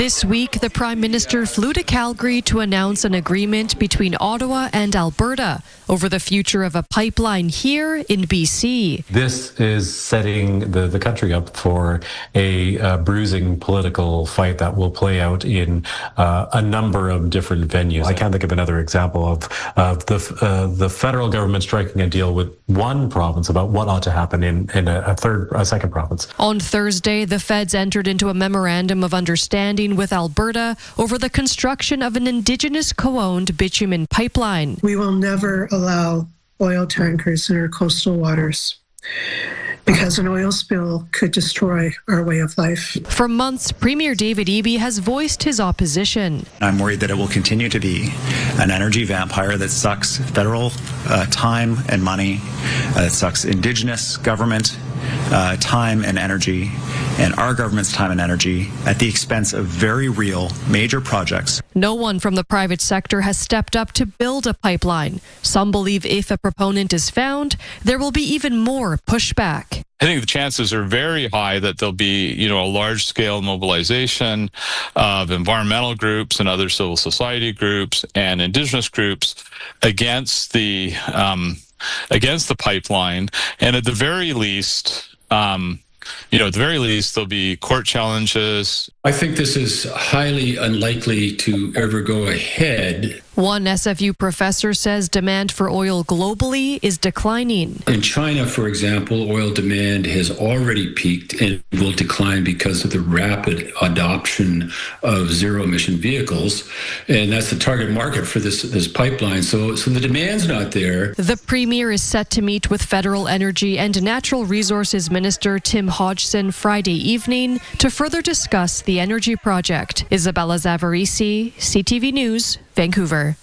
This week, the Prime Minister flew to Calgary to announce an agreement between Ottawa and Alberta over the future of a pipeline here in BC. This is setting the country up for a bruising political fight that will play out in a number of different venues. I can't think of another example of the federal government striking a deal with one province about what ought to happen in a second province. On Thursday, the feds entered into a memorandum of understanding with Alberta over the construction of an Indigenous co-owned bitumen pipeline. We will never allow oil tankers in our coastal waters because an oil spill could destroy our way of life. For months, Premier David Eby has voiced his opposition. I'm worried that it will continue to be an energy vampire that sucks federal time and money, that sucks Indigenous government time and energy, and our government's time and energy at the expense of very real major projects. No one from the private sector has stepped up to build a pipeline. Some believe if a proponent is found, there will be even more pushback. I think the chances are very high that there'll be, a large-scale mobilization of environmental groups and other civil society groups and Indigenous groups against the pipeline, and at the very least, there'll be court challenges. I think this is highly unlikely to ever go ahead. One SFU professor says demand for oil globally is declining. In China, for example, oil demand has already peaked and will decline because of the rapid adoption of zero-emission vehicles. And that's the target market for this pipeline. So the demand's not there. The Premier is set to meet with Federal Energy and Natural Resources Minister Tim Hodgson Friday evening to further discuss the energy project. Isabella Zavarisi, CTV News, Vancouver.